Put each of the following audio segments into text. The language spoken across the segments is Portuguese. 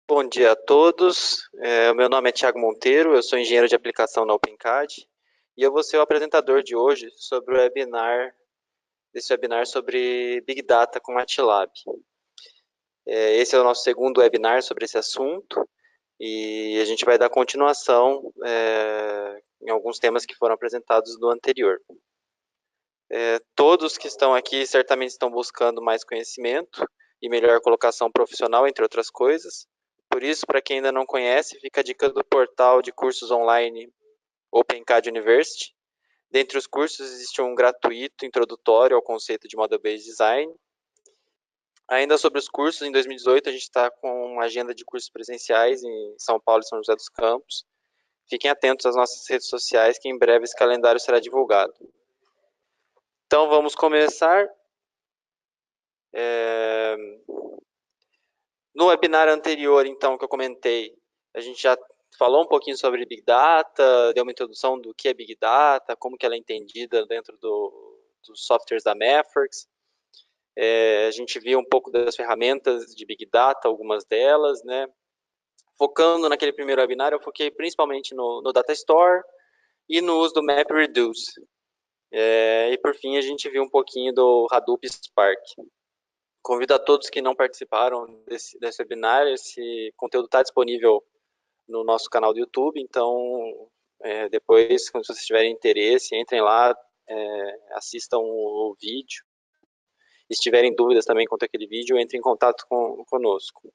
Bom dia a todos. O meu nome é Thiago Monteiro, eu sou engenheiro de aplicação na OpenCAD e eu vou ser o apresentador de hoje sobre o webinar sobre Big Data com MATLAB. Esse é o nosso segundo webinar sobre esse assunto e a gente vai dar continuação em alguns temas que foram apresentados no anterior. Todos que estão aqui certamente estão buscando mais conhecimento e melhor colocação profissional, entre outras coisas. Por isso, para quem ainda não conhece, fica a dica do portal de cursos online OpenCAD University. Dentre os cursos, existe um gratuito introdutório ao conceito de Model-Based Design. Ainda sobre os cursos, em 2018 a gente está com uma agenda de cursos presenciais em São Paulo e São José dos Campos. Fiquem atentos às nossas redes sociais, que em breve esse calendário será divulgado. Então vamos começar. No webinar anterior, então, que eu comentei, a gente já falou um pouquinho sobre Big Data, deu uma introdução do que é Big Data, como que ela é entendida dentro dos softwares da Mapworks. A gente viu um pouco das ferramentas de Big Data, algumas delas, né? Focando naquele primeiro webinar, eu foquei principalmente no Data Store e no uso do MapReduce. E por fim, a gente viu um pouquinho do Hadoop Spark. Convido a todos que não participaram desse webinar, esse conteúdo está disponível no nosso canal do YouTube, então depois, quando vocês tiverem interesse, entrem lá, assistam o vídeo. Se tiverem dúvidas também quanto àquele vídeo, entrem em contato conosco.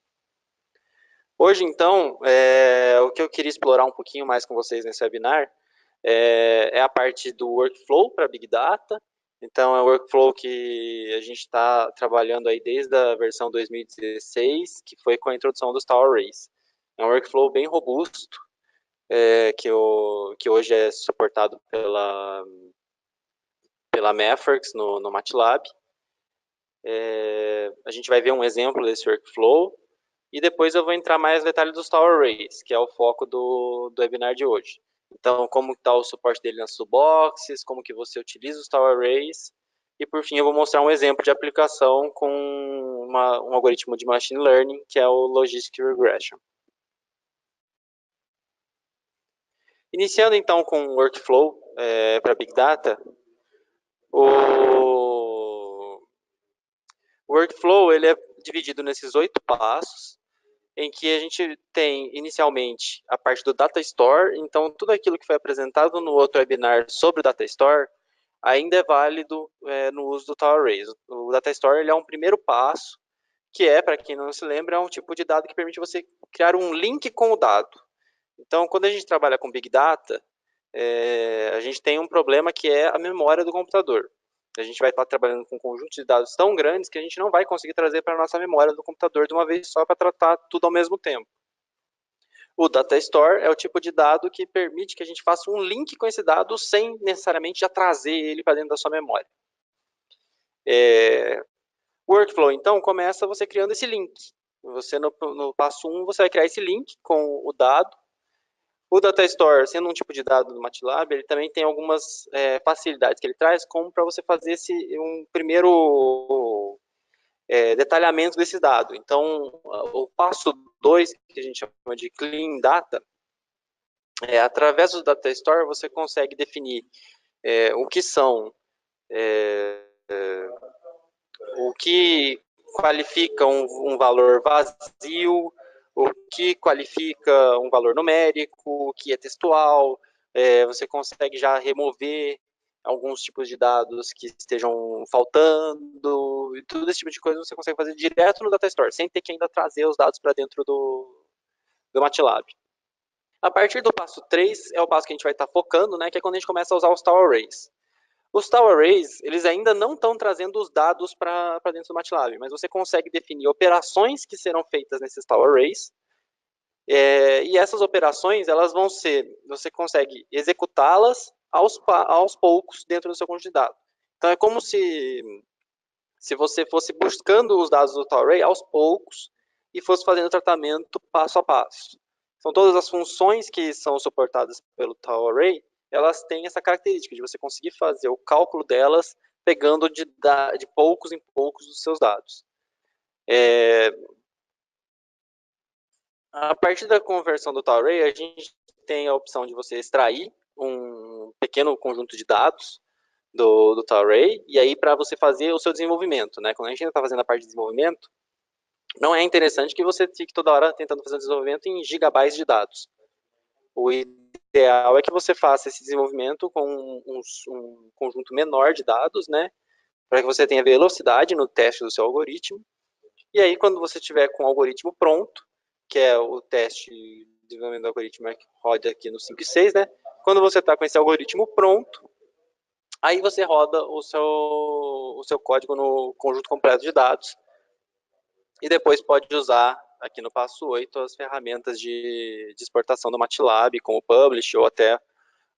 Hoje, então, o que eu queria explorar um pouquinho mais com vocês nesse webinar é a parte do workflow para Big Data. Então, é um workflow que a gente está trabalhando aí desde a versão 2016, que foi com a introdução dos Tower Arrays. É um workflow bem robusto, que hoje é suportado pela Mapworks no MATLAB. A gente vai ver um exemplo desse workflow e depois eu vou entrar mais no detalhe dos Tower Arrays, que é o foco do webinar de hoje. Então, como está o suporte dele nas toolboxes, como que você utiliza os Tower Arrays, e por fim eu vou mostrar um exemplo de aplicação com um algoritmo de Machine Learning, que é o Logistic Regression. Iniciando então com o workflow para Big Data, o workflow ele é dividido nesses 8 passos, em que a gente tem inicialmente a parte do Data Store, então tudo aquilo que foi apresentado no outro webinar sobre o Data Store ainda é válido no uso do Tower Arrays. O Data Store ele é um primeiro passo, que para quem não se lembra, é um tipo de dado que permite você criar um link com o dado. Então, quando a gente trabalha com Big Data, a gente tem um problema que é a memória do computador. A gente vai estar trabalhando com um conjunto de dados tão grandes que a gente não vai conseguir trazer para a nossa memória do computador de uma vez só para tratar tudo ao mesmo tempo. O Data Store é o tipo de dado que permite que a gente faça um link com esse dado sem necessariamente já trazer ele para dentro da sua memória. O workflow, então, começa você criando esse link. Você, no passo 1, você vai criar esse link com o dado. O Data Store, sendo um tipo de dado do MATLAB, ele também tem algumas facilidades que ele traz, como para você fazer um primeiro detalhamento desse dado. Então, o passo 2, que a gente chama de Clean Data, através do Data Store você consegue definir o que são, o que qualifica um valor vazio, o que qualifica um valor numérico, o que é textual, você consegue já remover alguns tipos de dados que estejam faltando, e todo esse tipo de coisa você consegue fazer direto no Data Store, sem ter que ainda trazer os dados para dentro do MATLAB. A partir do passo 3 é o passo que a gente vai estar focando, né, que é quando a gente começa a usar os Tower Arrays. Os Tower Arrays, eles ainda não estão trazendo os dados para dentro do MATLAB, mas você consegue definir operações que serão feitas nesses Tower Arrays, e essas operações, elas vão ser, você consegue executá-las aos poucos dentro do seu conjunto de dados. Então, é como se você fosse buscando os dados do Tower Array aos poucos e fosse fazendo o tratamento passo a passo. Então, todas as funções que são suportadas pelo Tower Array, elas têm essa característica de você conseguir fazer o cálculo delas pegando de poucos em poucos os seus dados. A partir da conversão do Array, a gente tem a opção de você extrair um pequeno conjunto de dados do Array, e aí para você fazer o seu desenvolvimento, né? Quando a gente ainda está fazendo a parte de desenvolvimento, não é interessante que você fique toda hora tentando fazer o desenvolvimento em gigabytes de dados. O ideal é que você faça esse desenvolvimento com um conjunto menor de dados, né? Para que você tenha velocidade no teste do seu algoritmo. E aí, quando você tiver com o algoritmo pronto, que é o teste de desenvolvimento do algoritmo que roda aqui no 5 e 6, né? Quando você está com esse algoritmo pronto, aí você roda o seu código no conjunto completo de dados e depois pode usar aqui no passo 8 as ferramentas de exportação do MATLAB, como o Publish ou até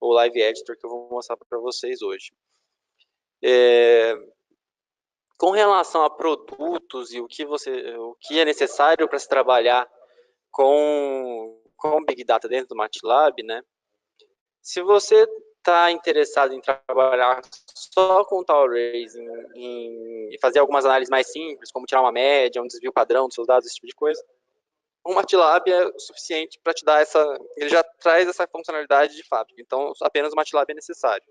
o Live Editor que eu vou mostrar para vocês hoje. Com relação a produtos e o que é necessário para se trabalhar com Big Data dentro do MATLAB, né? Se você está interessado em trabalhar só com tal arrays, em fazer algumas análises mais simples, como tirar uma média, um desvio padrão dos seus dados, esse tipo de coisa, o MATLAB é o suficiente para te dar ele já traz essa funcionalidade de fábrica, então apenas o MATLAB é necessário.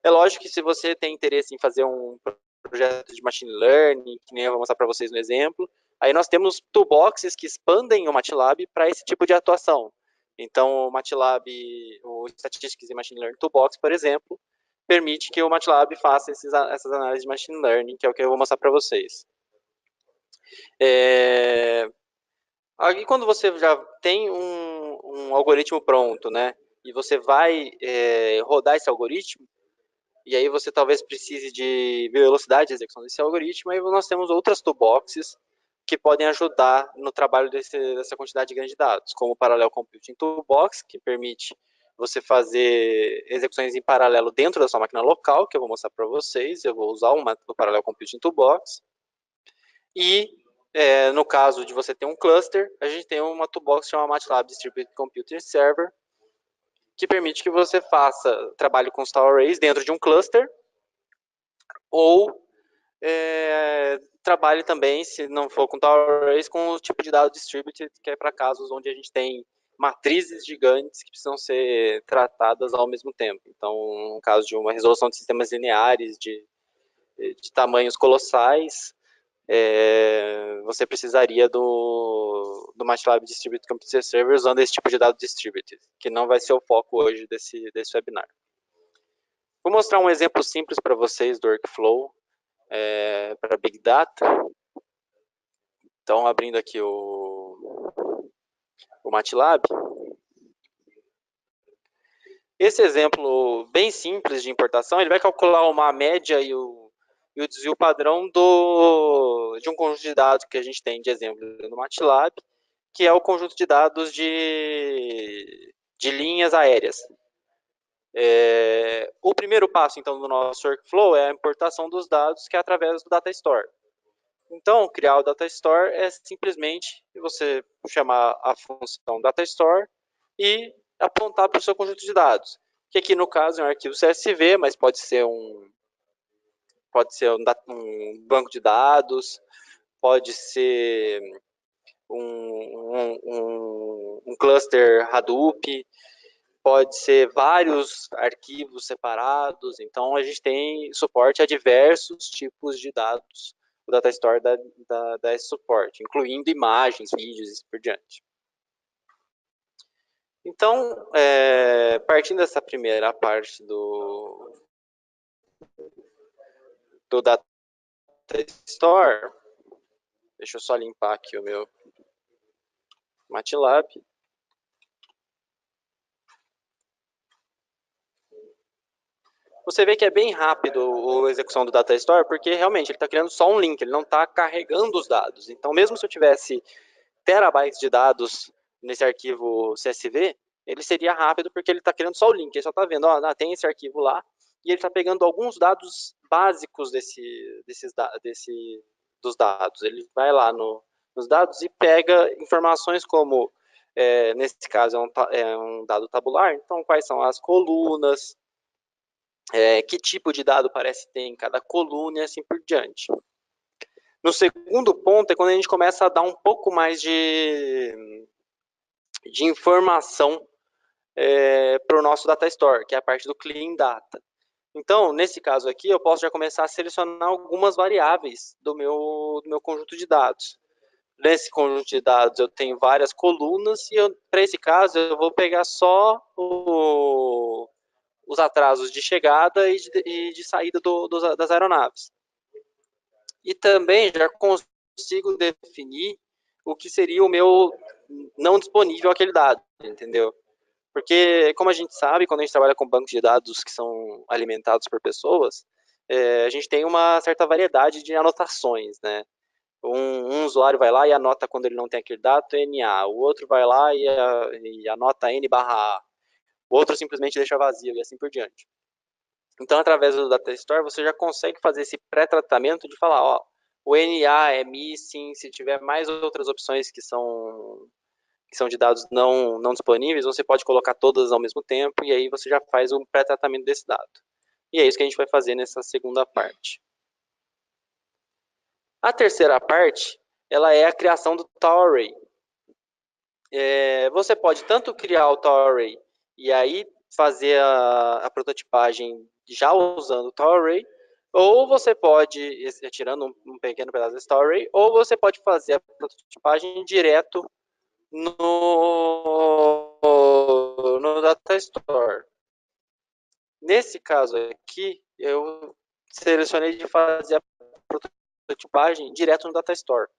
É lógico que se você tem interesse em fazer um projeto de machine learning, que nem eu vou mostrar para vocês no exemplo, aí nós temos toolboxes que expandem o MATLAB para esse tipo de atuação. Então, o MATLAB, o Statistics e Machine Learning Toolbox, por exemplo, permite que o MATLAB faça essas análises de machine learning, que é o que eu vou mostrar para vocês. Aí, quando você já tem um algoritmo pronto, né, e você vai rodar esse algoritmo, e aí você talvez precise de velocidade de execução desse algoritmo, aí nós temos outras toolboxes que podem ajudar no trabalho dessa quantidade grande de dados, como o Parallel Computing Toolbox, que permite você fazer execuções em paralelo dentro da sua máquina local, que eu vou mostrar para vocês. Eu vou usar o Parallel Computing Toolbox. E, no caso de você ter um cluster, a gente tem uma toolbox chamada MATLAB Distributed Computing Server, que permite que você trabalhe com Star Arrays dentro de um cluster, ou trabalhe também, se não for com Tower Arrays, com o tipo de dado distributed, que é para casos onde a gente tem matrizes gigantes que precisam ser tratadas ao mesmo tempo. Então, no caso de uma resolução de sistemas lineares de tamanhos colossais, você precisaria do MATLAB Distributed Computer Server usando esse tipo de dado distributed, que não vai ser o foco hoje desse webinar. Vou mostrar um exemplo simples para vocês do workflow para Big Data. Então, abrindo aqui o MATLAB. Esse exemplo bem simples de importação, ele vai calcular uma média e o desvio padrão de um conjunto de dados que a gente tem de exemplo no MATLAB, que é o conjunto de dados de linhas aéreas. O primeiro passo, então, do nosso workflow é a importação dos dados, que é através do Data Store. Então, criar o Data Store é simplesmente você chamar a função Data Store e apontar para o seu conjunto de dados, que aqui no caso é um arquivo CSV, mas pode ser um banco de dados, pode ser um cluster Hadoop, pode ser vários arquivos separados. Então, a gente tem suporte a diversos tipos de dados. O Data Store dá esse suporte, incluindo imagens, vídeos e assim por diante. Então, partindo dessa primeira parte do Data Store, deixa eu só limpar aqui o meu MATLAB. Você vê que é bem rápido a execução do Data Store, porque realmente ele está criando só um link, ele não está carregando os dados. Então, mesmo se eu tivesse terabytes de dados nesse arquivo CSV, ele seria rápido porque ele está criando só o link, ele só está vendo, tem esse arquivo lá, e ele está pegando alguns dados básicos dos dados. Ele vai lá nos dados e pega informações como, nesse caso é um dado tabular, então quais são as colunas, que tipo de dado parece ter em cada coluna e assim por diante. No segundo ponto é quando a gente começa a dar um pouco mais de de informação para o nosso data store, que é a parte do clean data. Então, nesse caso aqui, eu posso já começar a selecionar algumas variáveis do meu conjunto de dados. Nesse conjunto de dados eu tenho várias colunas e para esse caso eu vou pegar só os atrasos de chegada e de saída das aeronaves. E também já consigo definir o que seria o meu não disponível aquele dado, entendeu? Porque, como a gente sabe, quando a gente trabalha com bancos de dados que são alimentados por pessoas, a gente tem uma certa variedade de anotações, né? Um usuário vai lá e anota quando ele não tem aquele dado, NA. O outro vai lá e anota N/A. O outro simplesmente deixa vazio e assim por diante. Então, através do Data Store, você já consegue fazer esse pré-tratamento de falar, ó, o NA é missing, se tiver mais outras opções que são de dados não disponíveis, você pode colocar todas ao mesmo tempo e aí você já faz um pré-tratamento desse dado. E é isso que a gente vai fazer nessa segunda parte. A terceira parte, ela é a criação do Tau Array. Você pode tanto criar o Tau Array e aí fazer a prototipagem já usando o Tau Array, ou você pode, tirando um pequeno pedaço desse Tau Array, ou você pode fazer a prototipagem direto no Data Store. Nesse caso aqui, eu selecionei de fazer a prototipagem direto no Data Store.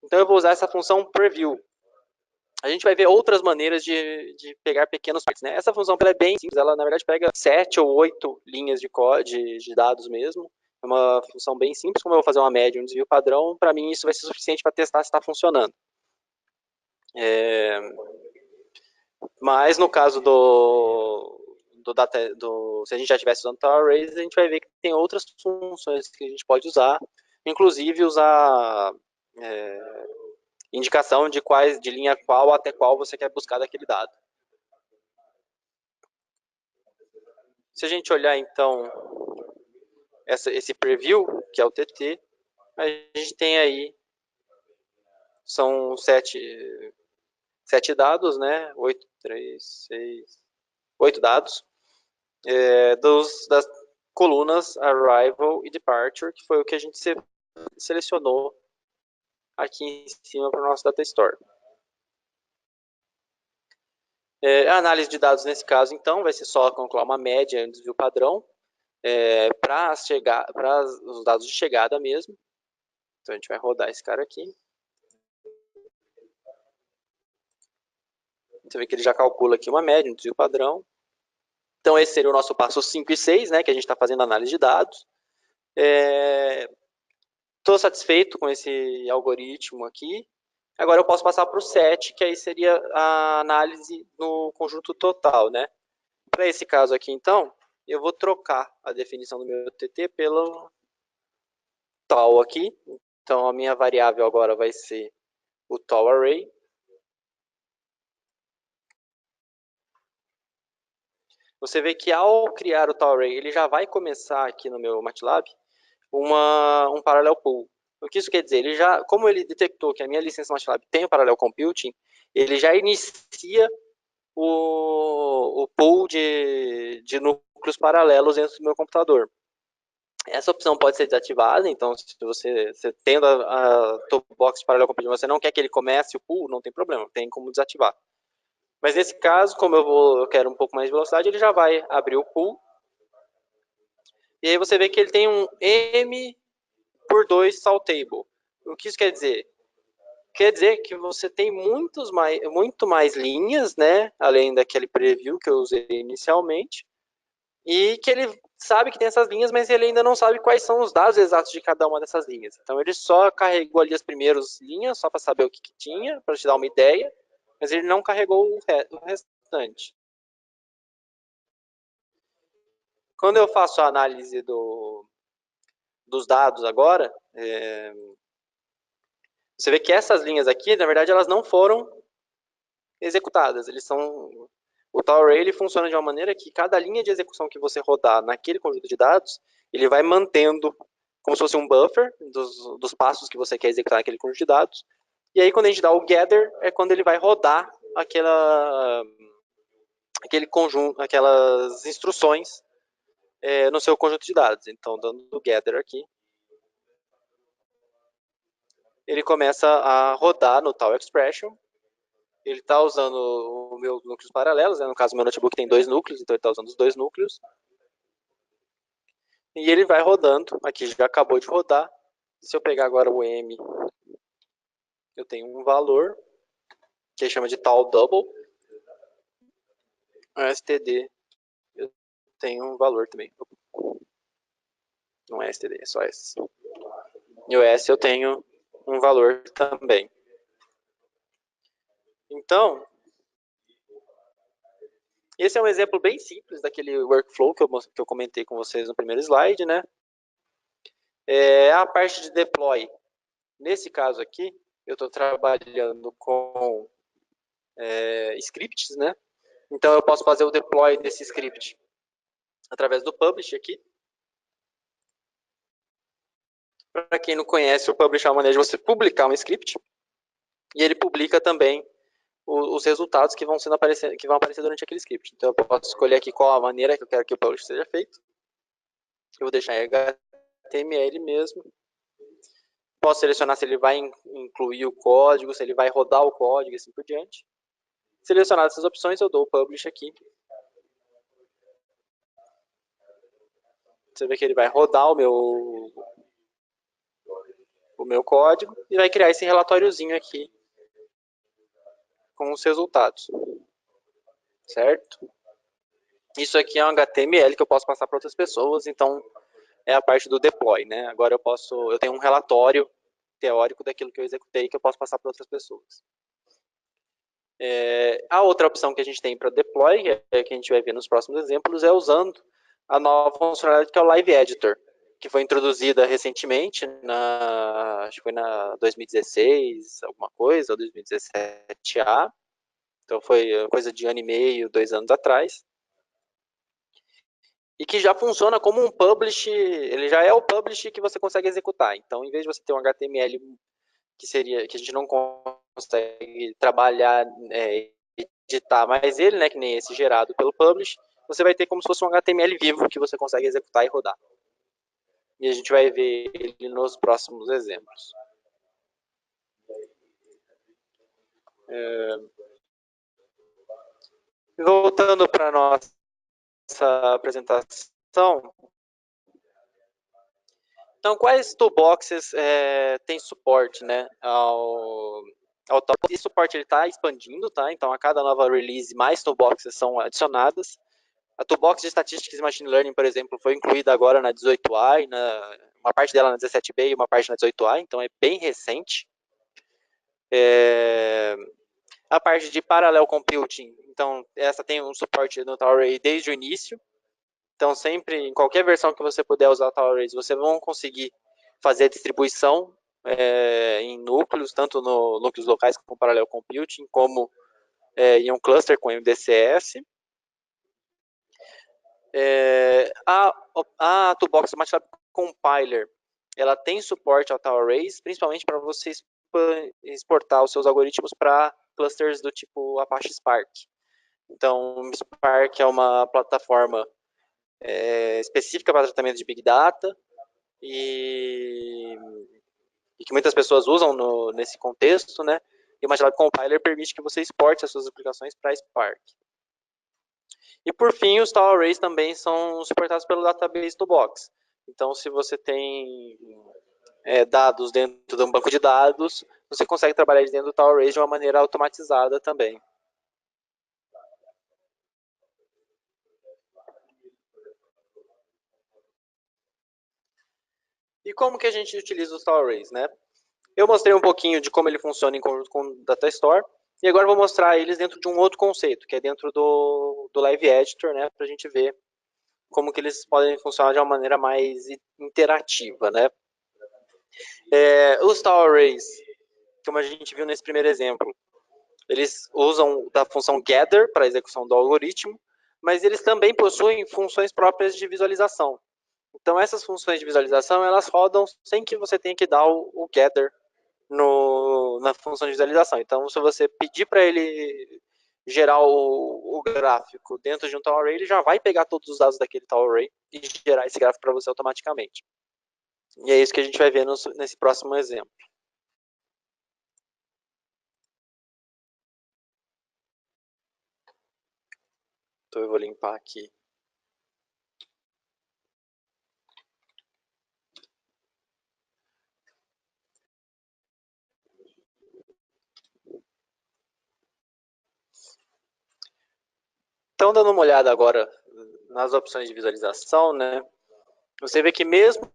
Então eu vou usar essa função preview. A gente vai ver outras maneiras de pegar pequenos partes, né? Essa função ela é bem simples, ela na verdade pega 7 ou 8 linhas de dados mesmo. É uma função bem simples, como eu vou fazer uma média, um desvio padrão, para mim isso vai ser suficiente para testar se está funcionando. Mas no caso se a gente já estivesse usando Tau Arrays, a gente vai ver que tem outras funções que a gente pode usar, inclusive usar indicação de linha qual até qual você quer buscar daquele dado. Se a gente olhar então esse preview, que é o TT, a gente tem aí, são 7 dados, né? 8 dados, das colunas Arrival e Departure, que foi o que a gente selecionou aqui em cima para o nosso Data Store. A análise de dados nesse caso, então, vai ser só calcular uma média, um desvio padrão, para os dados de chegada mesmo. Então a gente vai rodar esse cara aqui. Você vê que ele já calcula aqui uma média, um desvio padrão. Então esse seria o nosso passo 5 e 6, né, que a gente está fazendo análise de dados. Estou satisfeito com esse algoritmo aqui. Agora eu posso passar para o 7, que aí seria a análise no conjunto total, né? Para esse caso aqui, então, eu vou trocar a definição do meu TT pelo Tau aqui. Então, a minha variável agora vai ser o Tau Array. Você vê que ao criar o Tau Array, ele já vai começar aqui no meu MATLAB um parallel pool. O que isso quer dizer? Como ele detectou que a minha licença MATLAB tem o Parallel Computing, ele já inicia o pool de núcleos paralelos dentro do meu computador. Essa opção pode ser desativada, então se você tendo a Toolbox de Parallel Computing, você não quer que ele comece o pool, não tem problema, tem como desativar. Mas nesse caso, como eu quero um pouco mais de velocidade, ele já vai abrir o pool. E aí você vê que ele tem um M por 2 salt table. O que isso quer dizer? Quer dizer que você tem muito mais linhas, né? Além daquele preview que eu usei inicialmente. E que ele sabe que tem essas linhas, mas ele ainda não sabe quais são os dados exatos de cada uma dessas linhas. Então ele só carregou ali as primeiras linhas, só para saber o que tinha, para te dar uma ideia, mas ele não carregou o restante. Quando eu faço a análise dos dados agora, você vê que essas linhas aqui, na verdade, elas não foram executadas. O Tau Array ele funciona de uma maneira que cada linha de execução que você rodar naquele conjunto de dados, ele vai mantendo como se fosse um buffer dos passos que você quer executar naquele conjunto de dados. E aí, quando a gente dá o gather, é quando ele vai rodar aquele conjunto, aquelas instruções no seu conjunto de dados. Então, dando o gather aqui, ele começa a rodar no tal expression. Ele está usando os meus núcleos paralelos, né? No caso, meu notebook tem 2 núcleos, então ele está usando os 2 núcleos. E ele vai rodando, aqui já acabou de rodar. Se eu pegar agora o M, eu tenho um valor, que ele chama de tal double. O std, eu tenho um valor também. Não é std, é só S. E o S eu tenho um valor também. Então, esse é um exemplo bem simples daquele workflow que eu comentei com vocês no primeiro slide, né? A parte de deploy. Nesse caso aqui, eu estou trabalhando com scripts, né? Então, eu posso fazer o deploy desse script através do publish aqui. Para quem não conhece, o publish é uma maneira de você publicar um script. E ele publica também os resultados que vão aparecer durante aquele script. Então, eu posso escolher aqui qual a maneira que eu quero que o publish seja feito. Eu vou deixar em HTML mesmo. Posso selecionar se ele vai incluir o código, se ele vai rodar o código e assim por diante. Selecionadas essas opções, eu dou o publish aqui. Você vê que ele vai rodar o meu código e vai criar esse relatóriozinho aqui com os resultados. Certo? Isso aqui é um HTML que eu posso passar para outras pessoas, então é a parte do deploy, né? Agora eu tenho um relatório teórico daquilo que eu executei que eu posso passar para outras pessoas. A outra opção que a gente tem para deploy, que a gente vai ver nos próximos exemplos, é usando a nova funcionalidade que é o Live Editor, que foi introduzida recentemente, acho que foi na 2016, alguma coisa, ou 2017A. Então foi coisa de 1 ano e meio, 2 anos atrás. E que já funciona como um publish, ele já é o publish que você consegue executar. Então, em vez de você ter um HTML que a gente não consegue trabalhar, editar mais ele, né, que nem esse gerado pelo publish, você vai ter como se fosse um HTML vivo que você consegue executar e rodar. E a gente vai ver ele nos próximos exemplos. Voltando para a nossa apresentação, então, quais toolboxes têm suporte, né, ao toolbox? Esse suporte está expandindo, tá? Então, a cada nova release, mais toolboxes são adicionadas. A toolbox de Statistics e Machine Learning, por exemplo, foi incluída agora na 18A, uma parte dela na 17B e uma parte na 18A, então é bem recente. A parte de Parallel Computing, então, essa tem um suporte no Array desde o início. Então, sempre, em qualquer versão que você puder usar o Arrays, você vai conseguir fazer a distribuição em núcleos, tanto no núcleos locais com Parallel Computing, como em um cluster com MDCS. A Toolbox MATLAB Compiler, ela tem suporte ao Arrays, principalmente para você exportar os seus algoritmos para clusters do tipo Apache Spark. Então, o Spark é uma plataforma específica para tratamento de Big Data e que muitas pessoas usam nesse contexto, né? E o MATLAB Compiler permite que você exporte as suas aplicações para Spark. E por fim, os Tau Arrays também são suportados pelo Database Toolbox. Então, se você tem dados dentro de um banco de dados, você consegue trabalhar dentro do Tau Arrays de uma maneira automatizada também. E como que a gente utiliza os Tau Arrays, né? Eu mostrei um pouquinho de como ele funciona em conjunto com o Data Store, e agora eu vou mostrar eles dentro de um outro conceito, que é dentro do Live Editor, né, para a gente ver como que eles podem funcionar de uma maneira mais interativa, né. Os Tau Arrays, como a gente viu nesse primeiro exemplo, eles usam da função gather para a execução do algoritmo, mas eles também possuem funções próprias de visualização. Então, essas funções de visualização, elas rodam sem que você tenha que dar o gather na função de visualização. Então, se você pedir para ele gerar o gráfico dentro de um tall array, ele já vai pegar todos os dados daquele tall array e gerar esse gráfico para você automaticamente. E é isso que a gente vai ver nesse próximo exemplo. Então, eu vou limpar aqui. Então, dando uma olhada agora nas opções de visualização, né? Você vê que mesmo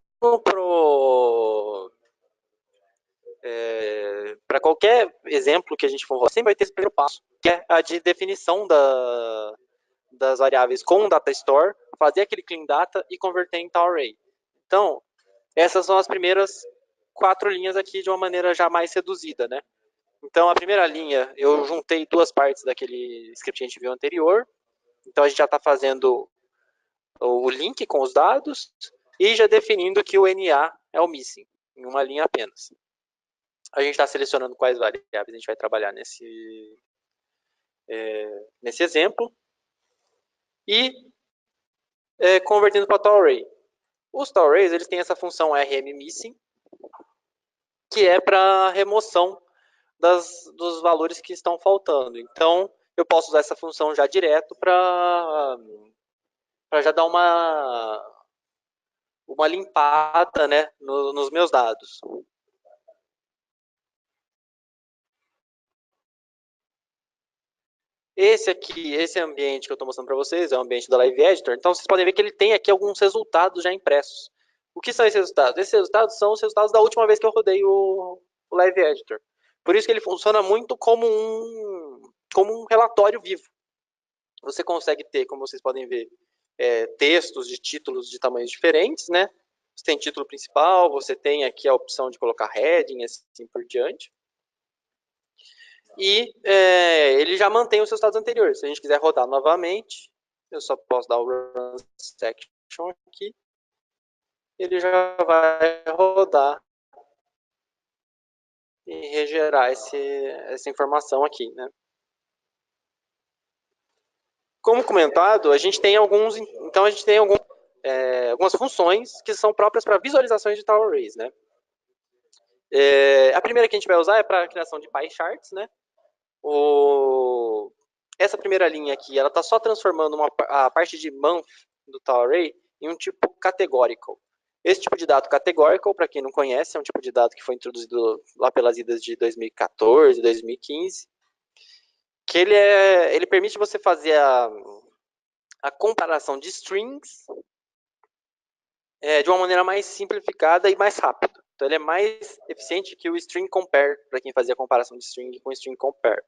para qualquer exemplo que a gente for rodar, sempre vai ter esse primeiro passo, que é a de definição das variáveis com o data store, fazer aquele clean data e converter em tal array. Então, essas são as primeiras 4 linhas aqui de uma maneira já mais reduzida, né? Então, a primeira linha, eu juntei 2 partes daquele script que a gente viu anterior. Então, a gente já está fazendo o link com os dados e já definindo que o NA é o missing, em uma linha apenas. A gente está selecionando quais variáveis a gente vai trabalhar nesse exemplo e convertendo para tall array. Os tall arrays, eles têm essa função rmmissing, que é para remoção dos valores que estão faltando. Então, eu posso usar essa função já direto para já dar uma limpada, né, nos meus dados. Esse aqui, esse ambiente que eu estou mostrando para vocês, é o ambiente da Live Editor. Então, vocês podem ver que ele tem aqui alguns resultados já impressos. O que são esses resultados? Esses resultados são os resultados da última vez que eu rodei o Live Editor. Por isso que ele funciona muito como um relatório vivo. Você consegue ter, como vocês podem ver, textos de títulos de tamanhos diferentes, né? Você tem título principal, você tem aqui a opção de colocar heading, assim por diante. E ele já mantém os seus estados anteriores. Se a gente quiser rodar novamente, eu só posso dar o run section aqui. Ele já vai rodar e regerar essa informação aqui, né? Como comentado, a gente tem algumas funções que são próprias para visualizações de tall arrays, né? A primeira que a gente vai usar é para a criação de pie charts, né? Essa primeira linha aqui, ela está só transformando a parte de month do tall array em um tipo categorical. Esse tipo de dado categorical, para quem não conhece, é um tipo de dado que foi introduzido lá pelas idas de 2014, 2015, que ele permite você fazer a comparação de strings de uma maneira mais simplificada e mais rápida. Então, ele é mais eficiente que o string compare, para quem fazia a comparação de string com string compare.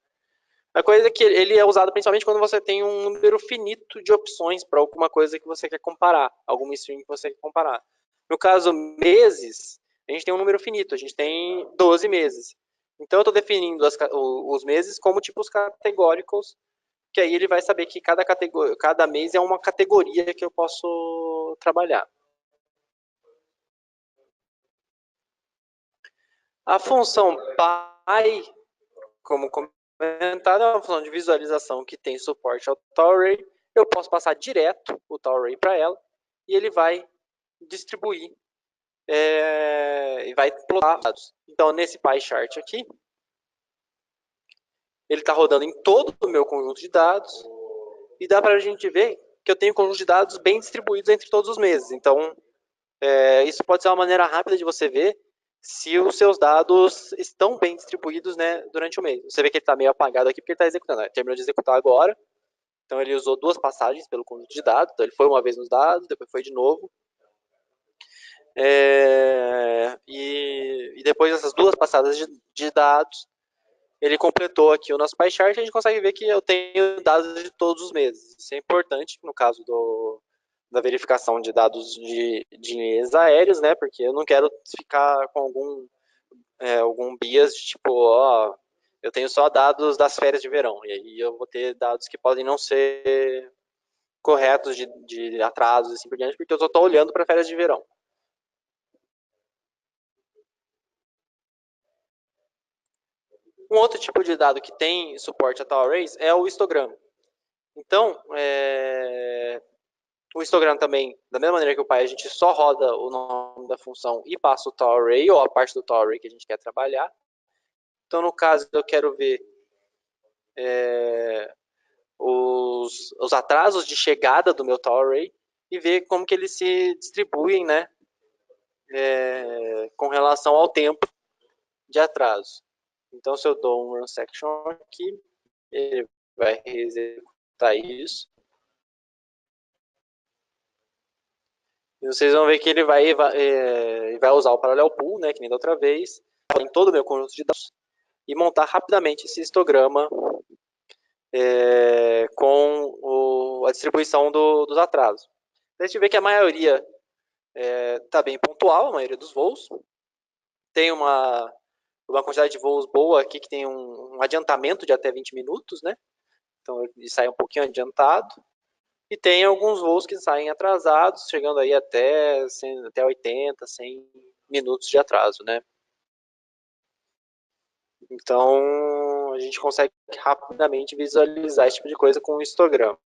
A coisa é que ele é usado principalmente quando você tem um número finito de opções para alguma coisa que você quer comparar, alguma string que você quer comparar. No caso, meses, a gente tem um número finito, a gente tem 12 meses. Então, eu estou definindo os meses como tipos categóricos, que aí ele vai saber que cada mês é uma categoria que eu posso trabalhar. A função py, como comentado, é uma função de visualização que tem suporte ao tall array. Eu posso passar direto o tall array para ela e ele vai distribuir e vai plotar dados. Então, nesse pie chart aqui, ele está rodando em todo o meu conjunto de dados e dá para a gente ver que eu tenho um conjunto de dados bem distribuídos entre todos os meses. Então, isso pode ser uma maneira rápida de você ver se os seus dados estão bem distribuídos, né, durante o mês. Você vê que ele está meio apagado aqui porque ele está executando. Ele terminou de executar agora. Então, ele usou 2 passagens pelo conjunto de dados. Então, ele foi uma vez nos dados, depois foi de novo. E depois dessas 2 passadas de dados, ele completou aqui o nosso pie chart e a gente consegue ver que eu tenho dados de todos os meses. Isso é importante no caso da verificação de dados de meses aéreos, né? Porque eu não quero ficar com algum bias de tipo, eu tenho só dados das férias de verão. E aí eu vou ter dados que podem não ser corretos de atrasos e assim por diante, porque eu só estou olhando para férias de verão. Um outro tipo de dado que tem suporte a tal arrays é o histograma. Então, o histograma também, da mesma maneira que o pai, a gente só roda o nome da função e passa o tal array, ou a parte do tal array que a gente quer trabalhar. Então, no caso, eu quero ver os atrasos de chegada do meu tal array e ver como que eles se distribuem, né, com relação ao tempo de atraso. Então, se eu dou um run section aqui, ele vai executar isso. E vocês vão ver que ele vai usar o parallel pool, né, que nem da outra vez, em todo o meu conjunto de dados, e montar rapidamente esse histograma com a distribuição dos atrasos. A gente vê que a maioria está bem pontual, a maioria dos voos. Tem uma quantidade de voos boa aqui que tem um adiantamento de até 20 minutos, né? Então ele sai um pouquinho adiantado. E tem alguns voos que saem atrasados, chegando aí até 80, 100 minutos de atraso, né? Então a gente consegue rapidamente visualizar esse tipo de coisa com o histograma.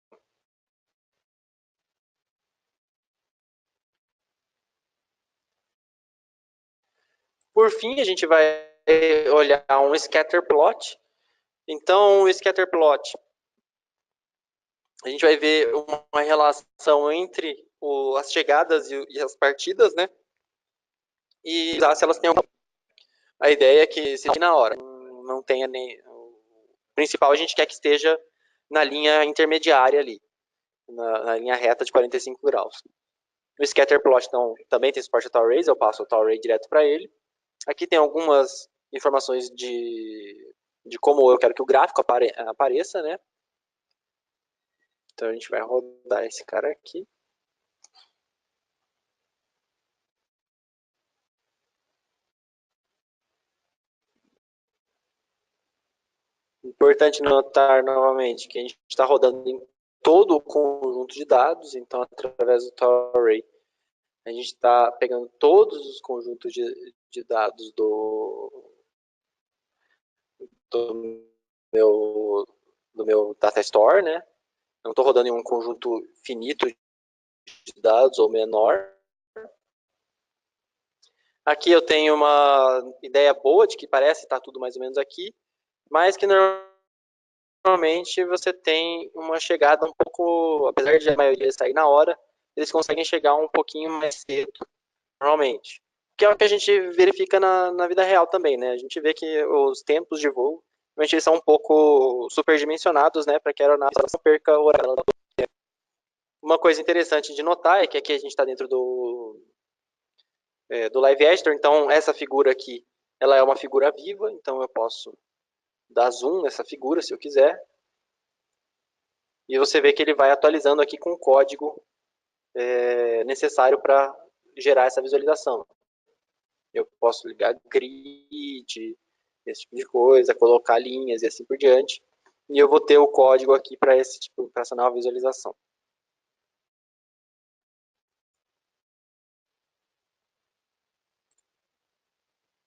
Por fim, a gente vai olhar um scatter plot. Então, o scatter plot, a gente vai ver uma relação entre as chegadas e as partidas, né? E se elas têm alguma... A ideia é que seja na hora, não tenha nem... O principal a gente quer que esteja na linha intermediária ali, na linha reta de 45 graus. O scatter plot então, também tem suporte a tal arrays, eu passo o tal array direto para ele. Aqui tem algumas informações de como eu quero que o gráfico apareça, né? Então a gente vai rodar esse cara aqui. Importante notar novamente que a gente está rodando em todo o conjunto de dados, então através do tal array a gente está pegando todos os conjuntos de dados do, meu, do meu data store, né? Não estou rodando em um conjunto finito de dados ou menor. Aqui eu tenho uma ideia boa de que parece estar tudo mais ou menos aqui, mas que normalmente você tem uma chegada um pouco, apesar de a maioria sair na hora, eles conseguem chegar um pouquinho mais cedo, normalmente. Que é o que a gente verifica na vida real também, né? A gente vê que os tempos de voo, realmente eles são um pouco superdimensionados, né? Para que a aeronave não perca o horário. Uma coisa interessante de notar é que aqui a gente está dentro do Live Editor, então essa figura aqui, ela é uma figura viva, então eu posso dar zoom nessa figura se eu quiser. E você vê que ele vai atualizando aqui com o código necessário para gerar essa visualização. Eu posso ligar grid, esse tipo de coisa, colocar linhas e assim por diante. E eu vou ter o código aqui para essa nova visualização.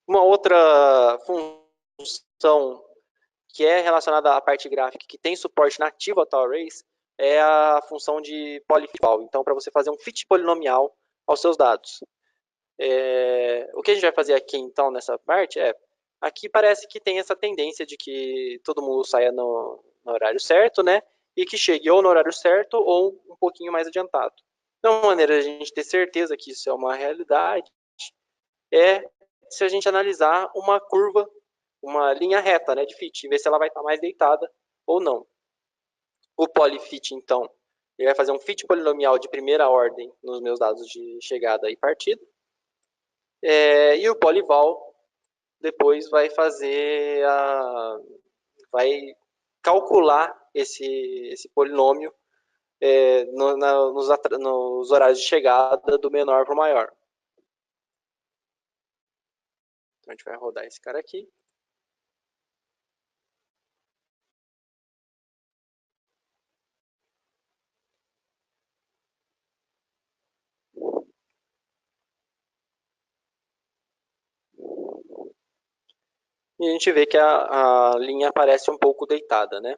Uma outra função que é relacionada à parte gráfica, que tem suporte nativo a tal arrays, é a função de polyfit. Então, para você fazer um fit polinomial aos seus dados. O que a gente vai fazer aqui, então, nessa parte aqui parece que tem essa tendência de que todo mundo saia no horário certo, né? E que chegue ou no horário certo ou um pouquinho mais adiantado. Então, uma maneira de a gente ter certeza que isso é uma realidade é se a gente analisar uma curva, uma linha reta, né, de fit, e ver se ela vai estar mais deitada ou não. O polyfit, então, ele vai fazer um fit polinomial de primeira ordem nos meus dados de chegada e partida. E o polyval depois vai vai calcular esse polinômio nos horários de chegada do menor para o maior. Então a gente vai rodar esse cara aqui. e a gente vê que a linha aparece um pouco deitada, né?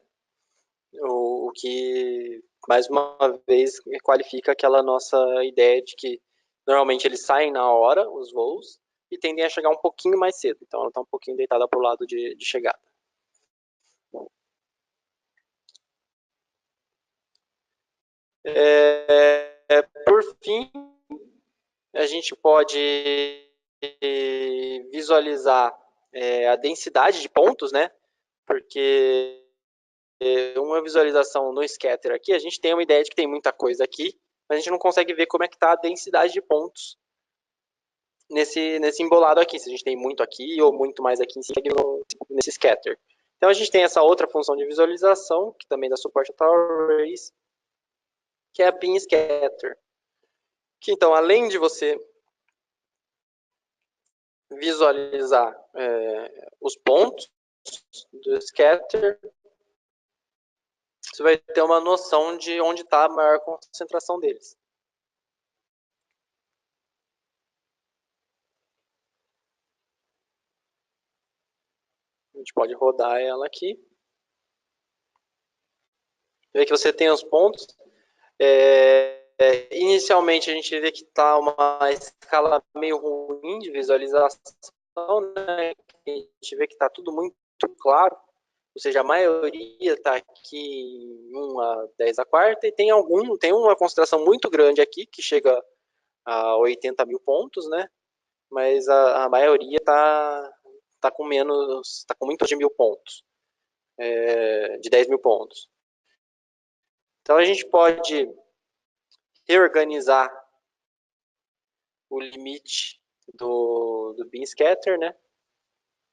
O que, mais uma vez, qualifica aquela nossa ideia de que normalmente eles saem na hora, os voos, e tendem a chegar um pouquinho mais cedo. Então ela está um pouquinho deitada para o lado de chegada. Por fim, a gente pode visualizar a densidade de pontos, né? Porque uma visualização no scatter aqui, a gente tem uma ideia de que tem muita coisa aqui, mas a gente não consegue ver como é que está a densidade de pontos nesse embolado aqui, se a gente tem muito aqui ou muito mais aqui em cima nesse scatter. Então a gente tem essa outra função de visualização, que também dá suporte a Tower Arrays, que é a Pin Scatter. Que então, além de você visualizar os pontos do scatter, você vai ter uma noção de onde está a maior concentração deles. A gente pode rodar ela aqui. Vê que você tem os pontos. Inicialmente a gente vê que está uma escala meio ruim de visualização, né? A gente vê que está tudo muito claro, ou seja, a maioria está aqui em 1 a 10 a quarta, e tem uma concentração muito grande aqui, que chega a 80 mil pontos, né? Mas a maioria tá com menos, está com muito de 1.000 pontos, de 10 mil pontos. Então a gente pode reorganizar o limite do Bean Scatter, né?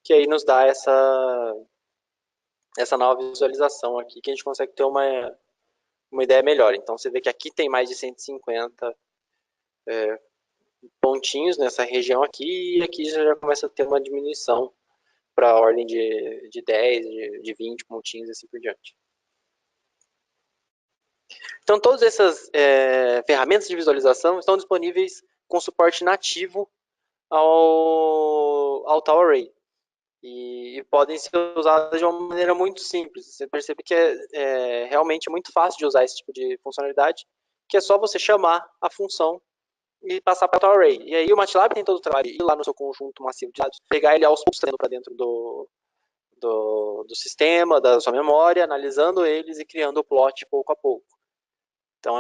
Que aí nos dá essa nova visualização aqui, que a gente consegue ter uma ideia melhor. Então você vê que aqui tem mais de 150 pontinhos nessa região aqui, e aqui já começa a ter uma diminuição para a ordem de 10, de 20 pontinhos e assim por diante. Então todas essas ferramentas de visualização estão disponíveis com suporte nativo ao Tower Array. E podem ser usadas de uma maneira muito simples. Você percebe que é realmente muito fácil de usar esse tipo de funcionalidade, que é só você chamar a função e passar para o Tower Array. E aí o MATLAB tem todo o trabalho de ir lá no seu conjunto massivo de dados, pegar ele aos poucos, trazendo para dentro do sistema, da sua memória, analisando eles e criando o plot pouco a pouco. Então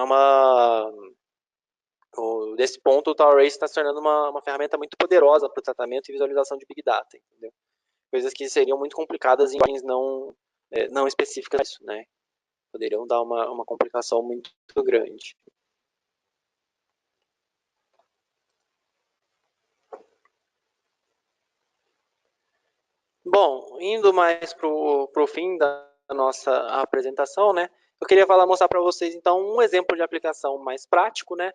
desse ponto, o Tower Array está se tornando uma ferramenta muito poderosa para o tratamento e visualização de Big Data, entendeu? Coisas que seriam muito complicadas em linguagens não específicas disso, né? Poderiam dar uma complicação muito grande. Bom, indo mais para o fim da nossa apresentação, né? Eu queria mostrar para vocês, então, um exemplo de aplicação mais prático, né?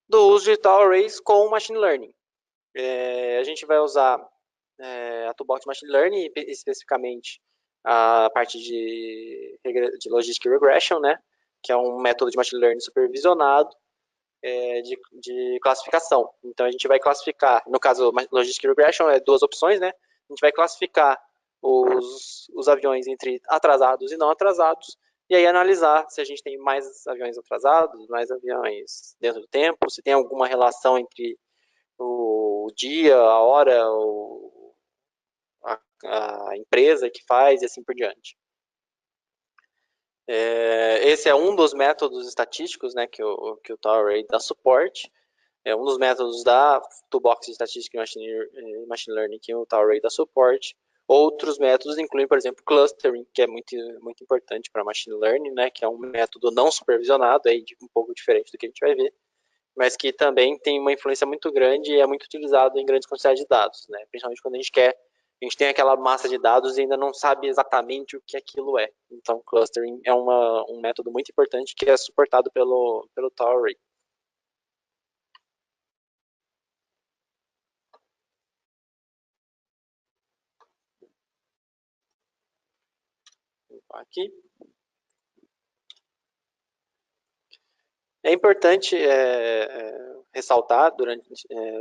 Do uso de Tower Arrays com Machine Learning. A gente vai usar a Toolbox Machine Learning, especificamente a parte de Logistic Regression, né? Que é um método de Machine Learning supervisionado de classificação. Então, a gente vai classificar, no caso, Logistic Regression, duas opções, né? A gente vai classificar os aviões entre atrasados e não atrasados, e aí analisar se a gente tem mais aviões atrasados, mais aviões dentro do tempo, se tem alguma relação entre o dia, a hora, a empresa que faz e assim por diante. Esse é um dos métodos estatísticos, né, que o Tower Array dá suporte. É um dos métodos da Toolbox de Estatística e Machine Learning que o Tower Array dá suporte. Outros métodos incluem, por exemplo, clustering, que é muito, muito importante para Machine Learning, né, que é um método não supervisionado, aí um pouco diferente do que a gente vai ver, mas que também tem uma influência muito grande e é muito utilizado em grandes quantidades de dados, né, principalmente quando a gente tem aquela massa de dados e ainda não sabe exatamente o que aquilo é. Então, clustering é um método muito importante que é suportado pelo Tower Array. Aqui. É importante ressaltar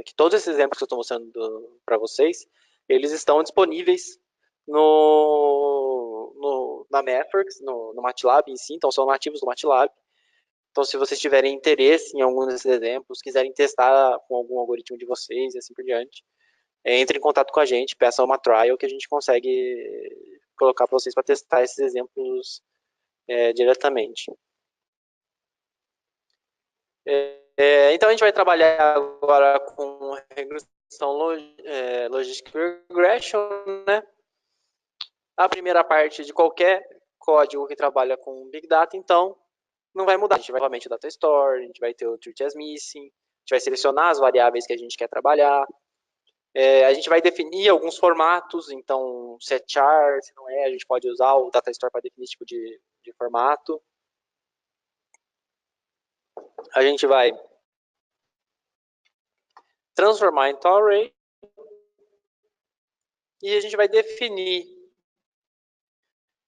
que todos esses exemplos que eu estou mostrando para vocês, eles estão disponíveis na Mathworks, no MATLAB em si, então são nativos do MATLAB. Então, se vocês tiverem interesse em algum desses exemplos, quiserem testar com algum algoritmo de vocês e assim por diante, entre em contato com a gente, peça uma trial que a gente consegue colocar para vocês para testar esses exemplos diretamente. Então, a gente vai trabalhar agora com regressão Logistic Regression, né? A primeira parte de qualquer código que trabalha com Big Data, então, não vai mudar. A gente vai novamente o Data Store, a gente vai ter o Treat as Missing, a gente vai selecionar as variáveis que a gente quer trabalhar, a gente vai definir alguns formatos, então, se é char, se não é, a gente pode usar o Data Store para definir esse tipo de formato. A gente vai transformar em array e a gente vai definir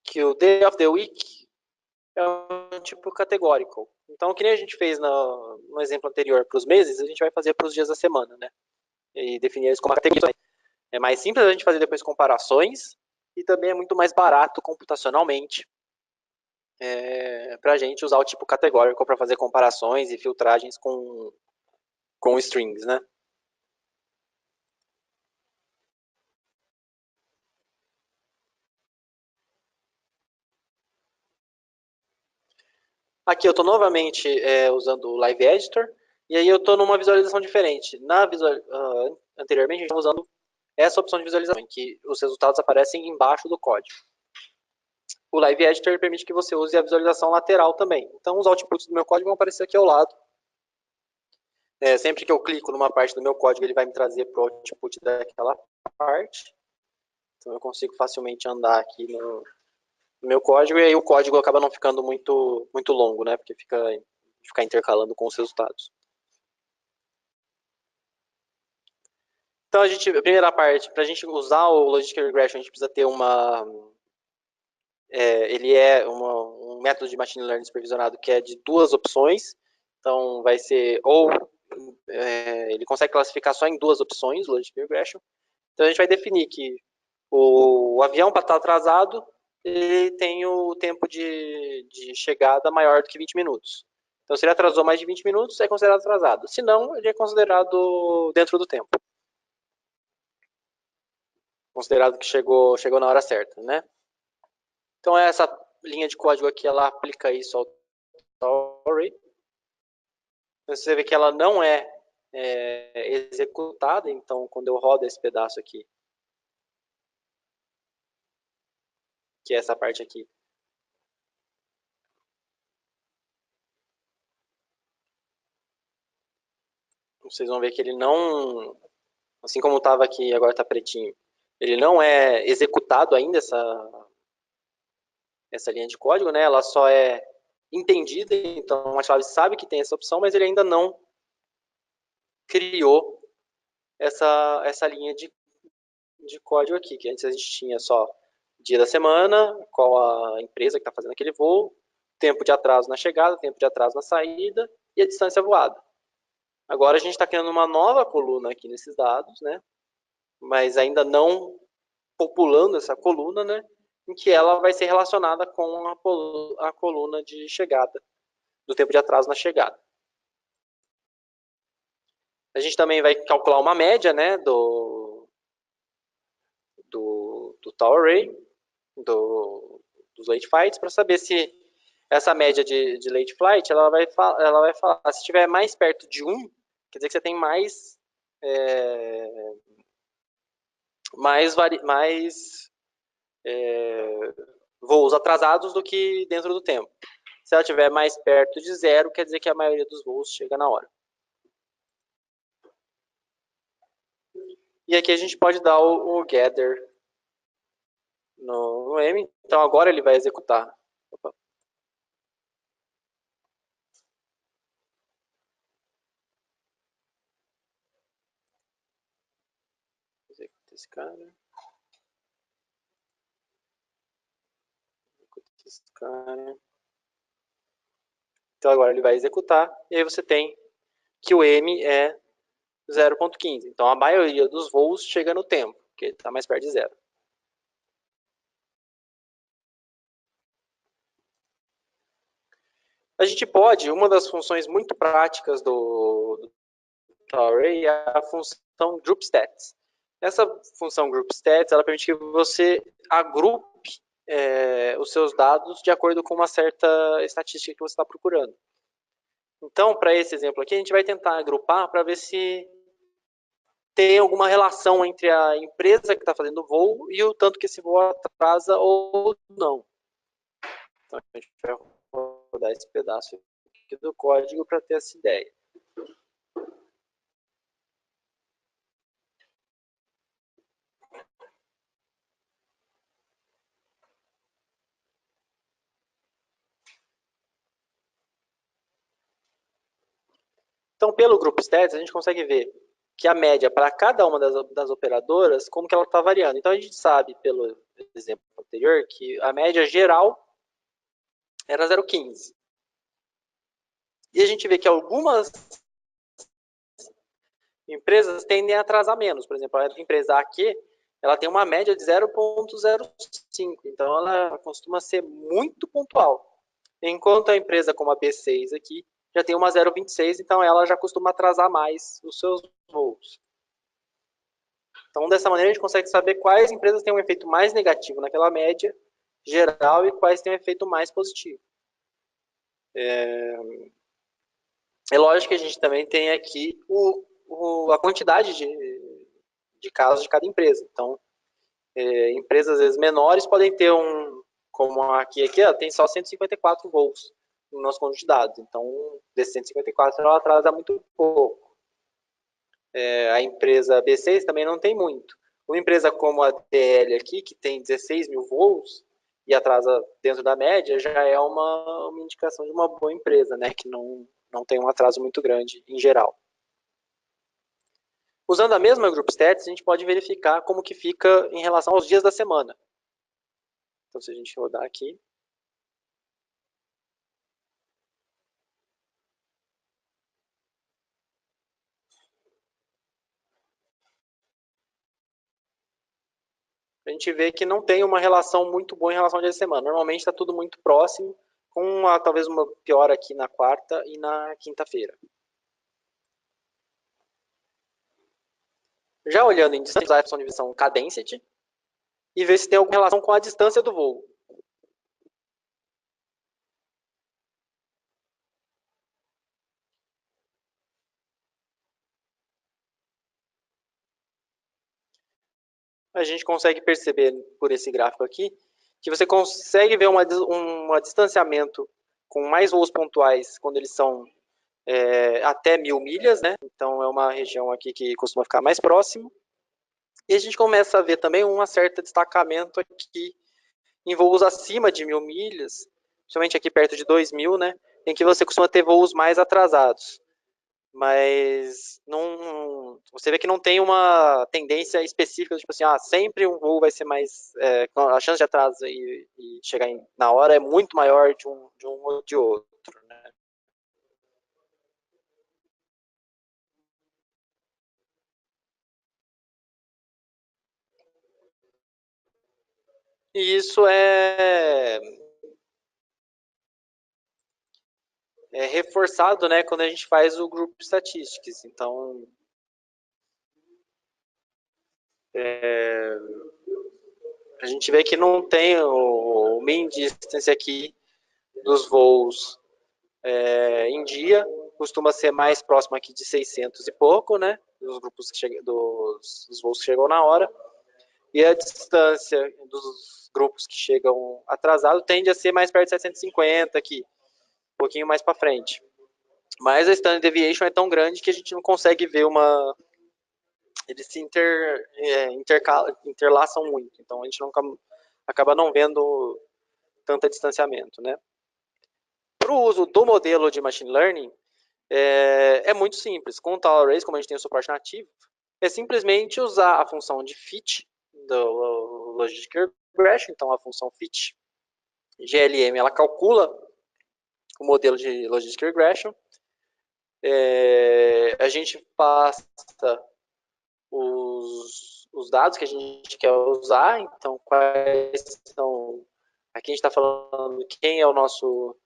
que o day of the week é um tipo categórico. Então, que nem a gente fez no exemplo anterior para os meses, a gente vai fazer para os dias da semana, né? E definir eles como categorias. É mais simples a gente fazer depois comparações e também é muito mais barato computacionalmente para a gente usar o tipo categórico para fazer comparações e filtragens com strings, né? Aqui eu estou novamente usando o Live Editor e aí eu estou numa visualização diferente. Anteriormente a gente estava usando essa opção de visualização, em que os resultados aparecem embaixo do código. O Live Editor permite que você use a visualização lateral também. Então os outputs do meu código vão aparecer aqui ao lado. Sempre que eu clico numa parte do meu código, ele vai me trazer para o output daquela parte. Então eu consigo facilmente andar aqui no meu código, e aí o código acaba não ficando muito longo, né? Porque fica intercalando com os resultados. Então, a primeira parte, para a gente usar o Logistic Regression, a gente precisa ter ele é um método de Machine Learning supervisionado que é de duas opções. Então, vai ser ele consegue classificar só em duas opções, Logistic Regression. Então, a gente vai definir que o avião, para estar atrasado, ele tem o tempo de chegada maior do que 20 minutos. Então, se ele atrasou mais de 20 minutos, é considerado atrasado. Se não, ele é considerado dentro do tempo. Considerado que chegou na hora certa, né? Então, essa linha de código aqui, ela aplica isso ao array. Você vê que ela não é executada, então, quando eu rodo esse pedaço aqui, que é essa parte aqui, vocês vão ver que ele não, assim como estava aqui, agora está pretinho, ele não é executado ainda, essa linha de código, né? Ela só é entendida, então o MATLAB sabe que tem essa opção, mas ele ainda não criou essa linha de código aqui, que antes a gente tinha só dia da semana, qual a empresa que está fazendo aquele voo, tempo de atraso na chegada, tempo de atraso na saída e a distância voada. Agora a gente está criando uma nova coluna aqui nesses dados, né? Mas ainda não populando essa coluna, né? Em que ela vai ser relacionada com a coluna de chegada, do tempo de atraso na chegada. A gente também vai calcular uma média, né, do Tau Array, dos late flights, para saber se essa média de late flight, ela vai falar, se estiver mais perto de 1, quer dizer que você tem mais voos atrasados do que dentro do tempo. Se ela estiver mais perto de 0, quer dizer que a maioria dos voos chega na hora. E aqui a gente pode dar o gather no M. Então agora ele vai executar. Opa. Executa esse cara. Executa esse cara. Então agora ele vai executar. E aí você tem que o M é 0.15. Então a maioria dos voos chega no tempo, porque está mais perto de 0. A gente pode, uma das funções muito práticas do Array é a função groupstats. Essa função groupstats, ela permite que você agrupe os seus dados de acordo com uma certa estatística que você está procurando. Então, para esse exemplo aqui, a gente vai tentar agrupar para ver se tem alguma relação entre a empresa que está fazendo o voo e o tanto que esse voo atrasa ou não. Então, a gente vai rodar esse pedaço aqui do código para ter essa ideia. Então, pelo grupo stats, a gente consegue ver que a média para cada uma das operadoras, como que ela está variando. Então, a gente sabe, pelo exemplo anterior, que a média geral era 0,15. E a gente vê que algumas empresas tendem a atrasar menos. Por exemplo, a empresa aqui, ela tem uma média de 0,05. Então, ela costuma ser muito pontual. Enquanto a empresa como a B6 aqui, já tem uma 0,26, então ela já costuma atrasar mais os seus voos. Então, dessa maneira, a gente consegue saber quais empresas têm um efeito mais negativo naquela média geral e quais têm um efeito mais positivo. É lógico que a gente também tem aqui a quantidade de casos de cada empresa. Então, empresas às vezes menores podem ter como aqui ó, tem só 154 voos no nosso conjunto de dados. Então, desses 154, ela atrasa muito pouco. A empresa B6 também não tem muito. Uma empresa como a TL aqui, que tem 16 mil voos e atrasa dentro da média, já é uma indicação de uma boa empresa, né, que não tem um atraso muito grande em geral. Usando a mesma Group Stats, a gente pode verificar como que fica em relação aos dias da semana. Então, se a gente rodar aqui, a gente vê que não tem uma relação muito boa em relação ao dia de semana. Normalmente está tudo muito próximo, com talvez uma piora aqui na quarta e na quinta-feira. Já olhando em distância, usar a função de divisão Cadenced e ver se tem alguma relação com a distância do voo. A gente consegue perceber por esse gráfico aqui que você consegue ver um distanciamento com mais voos pontuais quando eles são até 1.000 milhas, né? Então é uma região aqui que costuma ficar mais próximo. E a gente começa a ver também um certo destacamento aqui em voos acima de 1.000 milhas, principalmente aqui perto de 2.000, né? Em que você costuma ter voos mais atrasados. Mas não, você vê que não tem uma tendência específica, tipo assim, sempre um voo vai ser mais, a chance de atraso e chegar na hora é muito maior de um ou de outro, né? E isso é reforçado, né, quando a gente faz o Group Statistics. Então, a gente vê que não tem o mean distance aqui dos voos em dia, costuma ser mais próximo aqui de 600 e pouco, né, dos voos que chegam na hora, e a distância dos grupos que chegam atrasados tende a ser mais perto de 750 aqui, um pouquinho mais para frente. Mas a standard deviation é tão grande que a gente não consegue ver eles se interlaçam muito, então a gente não acaba não vendo tanto distanciamento, né? Para o uso do modelo de machine learning, é muito simples. Com o Tal Arrays, como a gente tem o suporte nativo, é simplesmente usar a função de fit do Logistic Regression, então a função fit GLM, ela calcula o modelo de Logistic Regression, a gente passa os dados que a gente quer usar, então quais são, aqui a gente está falando quem é o nosso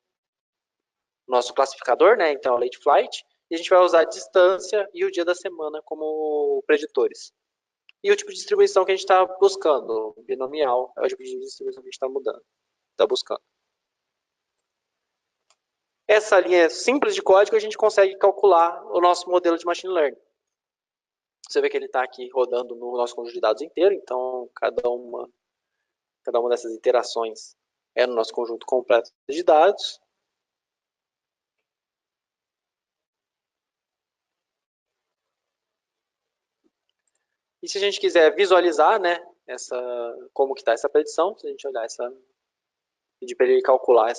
nosso classificador, né? Então, a late flight, e a gente vai usar a distância e o dia da semana como preditores. E o tipo de distribuição que a gente está buscando, binomial, é o tipo de distribuição que a gente está mudando, está buscando. Essa linha simples de código a gente consegue calcular o nosso modelo de machine learning. Você vê que ele está aqui rodando no nosso conjunto de dados inteiro, então cada uma dessas iterações é no nosso conjunto completo de dados. E se a gente quiser visualizar, né, como que está essa predição, se a gente olhar pedir para ele calcular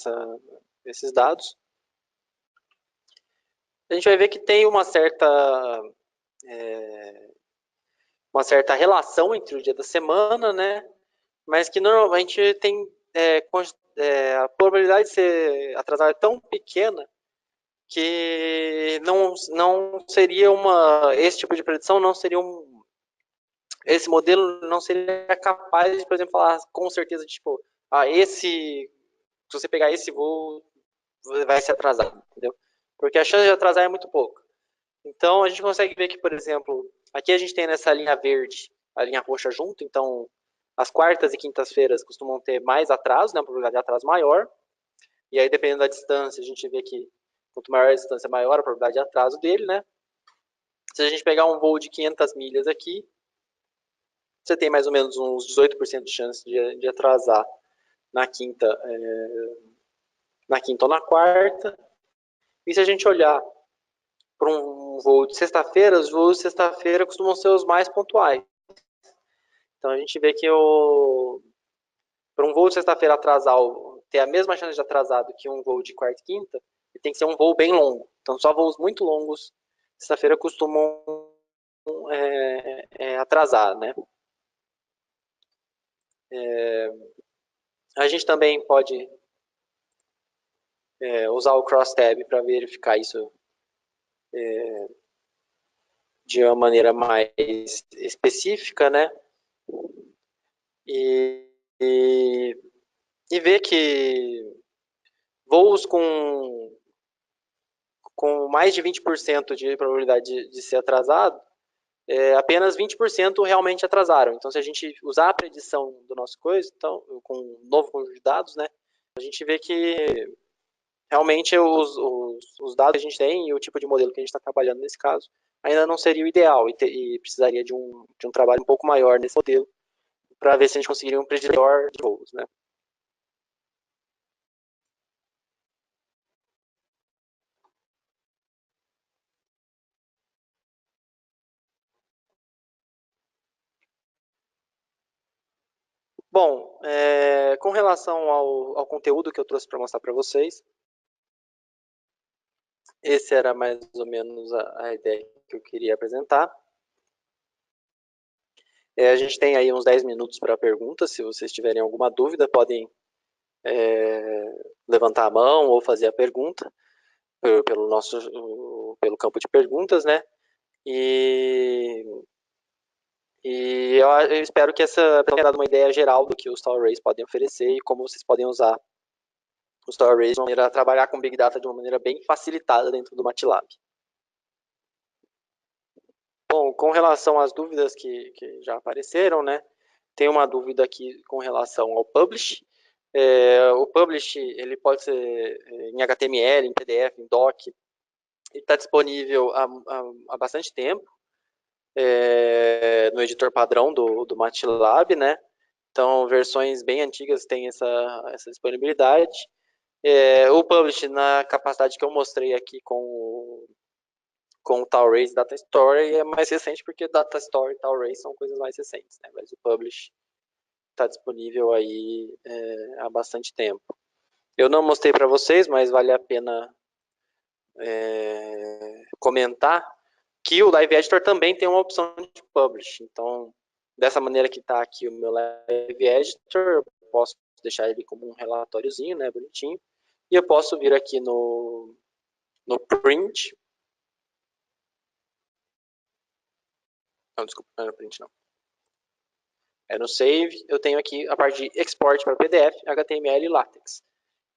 esses dados, a gente vai ver que tem uma certa relação entre o dia da semana, né, mas que normalmente tem a probabilidade de ser atrasado é tão pequena que não seria esse tipo de predição não seria esse modelo não seria capaz de, por exemplo, falar com certeza, tipo, se você pegar esse voo, vai se atrasar, entendeu? Porque a chance de atrasar é muito pouca. Então, a gente consegue ver que, por exemplo, aqui a gente tem nessa linha verde, a linha roxa junto, então, as quartas e quintas-feiras costumam ter mais atraso, né, uma probabilidade de atraso maior, e aí, dependendo da distância, a gente vê que quanto maior a distância, maior a probabilidade de atraso dele, né? Se a gente pegar um voo de 500 milhas aqui, você tem mais ou menos uns 18% de chance de atrasar na quinta, ou na quarta. E se a gente olhar para um voo de sexta-feira, os voos de sexta-feira costumam ser os mais pontuais. Então a gente vê que para um voo de sexta-feira atrasar, ter a mesma chance de atrasar do que um voo de quarta e quinta, tem que ser um voo bem longo. Então só voos muito longos sexta-feira costumam atrasar, né? A gente também pode usar o crosstab para verificar isso de uma maneira mais específica, né? E ver que voos com mais de 20% de probabilidade de ser atrasado, apenas 20% realmente atrasaram. Então, se a gente usar a predição do nosso coisa, então, com um novo conjunto de dados, né, a gente vê que realmente os dados que a gente tem e o tipo de modelo que a gente está trabalhando nesse caso ainda não seria o ideal e precisaria de um trabalho um pouco maior nesse modelo para ver se a gente conseguiria um preditor de voos, né? Bom, com relação ao conteúdo que eu trouxe para mostrar para vocês, esse era mais ou menos a ideia que eu queria apresentar. A gente tem aí uns 10 minutos para perguntas. Se vocês tiverem alguma dúvida, podem levantar a mão ou fazer a pergunta pelo campo de perguntas, né? E eu espero que essa tenha dado uma ideia geral do que os Star Arrays podem oferecer e como vocês podem usar os Star Arrays de uma maneira, trabalhar com Big Data de uma maneira bem facilitada dentro do MATLAB. Bom, com relação às dúvidas que já apareceram, né? Tem uma dúvida aqui com relação ao publish. O publish ele pode ser em HTML, em PDF, em doc. Ele está disponível há bastante tempo no editor padrão do MATLAB, né? Então, versões bem antigas têm essa disponibilidade. O publish, na capacidade que eu mostrei aqui com o Tailrace e Data Store, é mais recente porque Data Store e Tailrace são coisas mais recentes, né? Mas o publish está disponível aí há bastante tempo. Eu não mostrei para vocês, mas vale a pena comentar que o Live Editor também tem uma opção de publish. Então, dessa maneira que está aqui o meu Live Editor, eu posso deixar ele como um relatóriozinho, né, bonitinho. E eu posso vir aqui no print. Não, desculpa, não é no print não. É no save, eu tenho aqui a parte de export para PDF, HTML e LaTeX.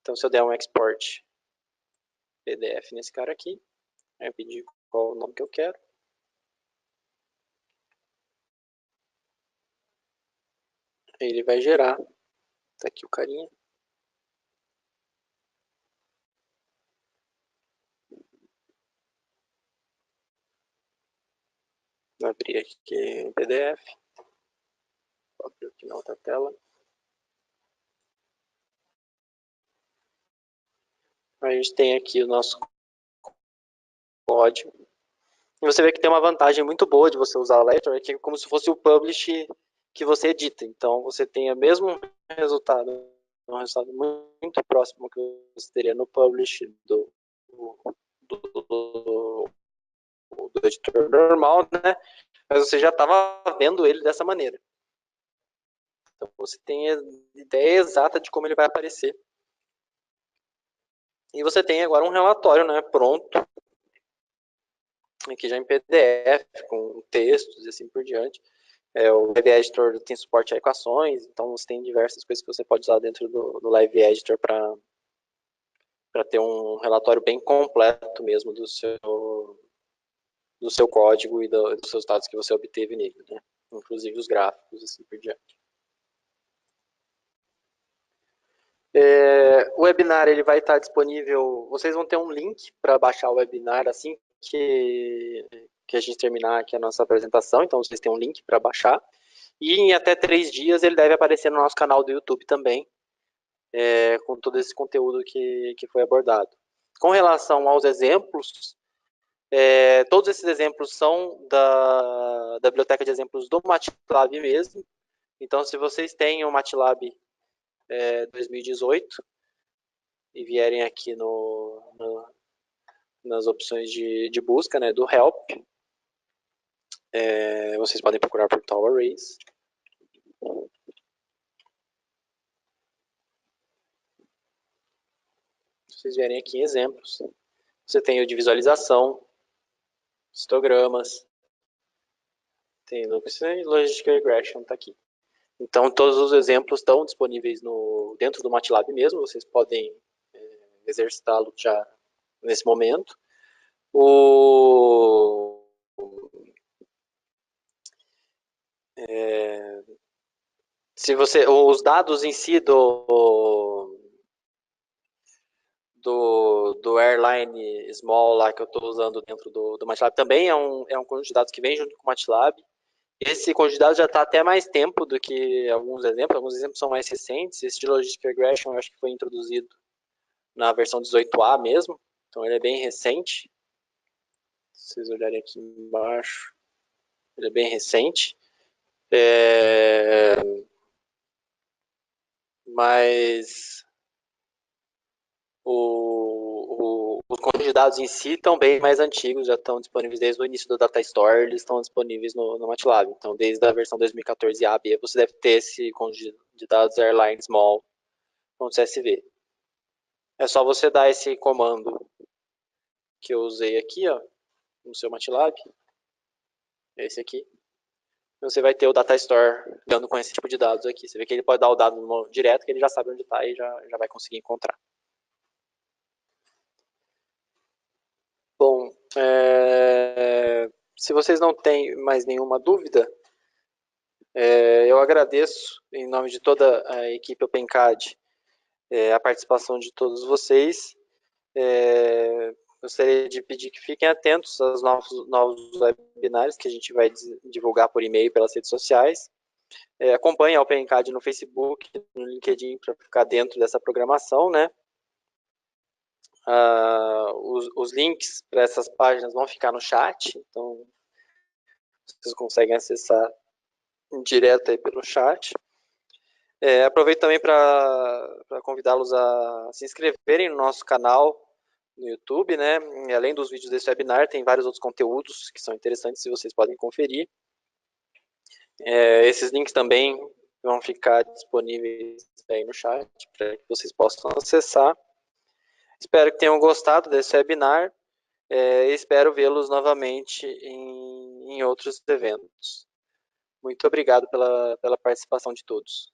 Então, se eu der um export PDF nesse cara aqui. Aí eu pedi qual o nome que eu quero. Ele vai gerar. Tá aqui o carinha. Vou abrir aqui o PDF. Vou abrir aqui na outra tela. A gente tem aqui o nosso código. E você vê que tem uma vantagem muito boa de você usar o Lecture, que é como se fosse o publish que você edita. Então você tem o mesmo resultado, um resultado muito próximo que você teria no publish do editor normal, né? Mas você já estava vendo ele dessa maneira. Então você tem a ideia exata de como ele vai aparecer. E você tem agora um relatório, né, pronto, aqui já em PDF, com textos e assim por diante. O Live Editor tem suporte a equações, então você tem diversas coisas que você pode usar dentro do Live Editor para ter um relatório bem completo mesmo do seu código e dos seus dados que você obteve nele, né? Inclusive os gráficos e assim por diante. O webinar ele vai estar disponível, vocês vão ter um link para baixar o webinar assim que a gente terminar aqui a nossa apresentação, então vocês têm um link para baixar. E em até 3 dias ele deve aparecer no nosso canal do YouTube também, com todo esse conteúdo que foi abordado. Com relação aos exemplos, todos esses exemplos são da biblioteca de exemplos do MATLAB mesmo. Então, se vocês têm o MATLAB 2018 e vierem aqui nas opções de busca, né, do Help, vocês podem procurar por Tau Arrays. Se vocês vierem aqui em exemplos, você tem o de visualização, histogramas, tem Logistic Regression, está aqui. Então, todos os exemplos estão disponíveis dentro do MATLAB mesmo, vocês podem exercitá-lo já nesse momento. Os dados em si do Airline Small lá que eu estou usando dentro do MATLAB também é um conjunto de dados que vem junto com o MATLAB. Esse conjunto de dados já está até mais tempo do que alguns exemplos são mais recentes. Esse de Logistic Regression eu acho que foi introduzido na versão 18A mesmo, então ele é bem recente. Se vocês olharem aqui embaixo, ele é bem recente. Mas os conjuntos de dados em si estão bem mais antigos, já estão disponíveis desde o início do Data Store, eles estão disponíveis no MATLAB. Então, desde a versão 2014 AB, você deve ter esse conjunto de dados airline small.csv. É só você dar esse comando que eu usei aqui, ó, no seu MATLAB, esse aqui. Você vai ter o Data Store dando com esse tipo de dados aqui. Você vê que ele pode dar o dado direto, que ele já sabe onde está e já vai conseguir encontrar. Bom, se vocês não têm mais nenhuma dúvida, eu agradeço, em nome de toda a equipe OpenCAD, a participação de todos vocês. Gostaria de pedir que fiquem atentos aos novos webinars que a gente vai divulgar por e-mail pelas redes sociais. Acompanhe a OpenCAD no Facebook, no LinkedIn, para ficar dentro dessa programação, né? Os links para essas páginas vão ficar no chat, então vocês conseguem acessar direto aí pelo chat. Aproveito também para convidá-los a se inscreverem no nosso canal no YouTube, né? E além dos vídeos desse webinar, tem vários outros conteúdos que são interessantes e vocês podem conferir. Esses links também vão ficar disponíveis aí no chat para que vocês possam acessar. Espero que tenham gostado desse webinar. Espero vê-los novamente em outros eventos. Muito obrigado pela participação de todos.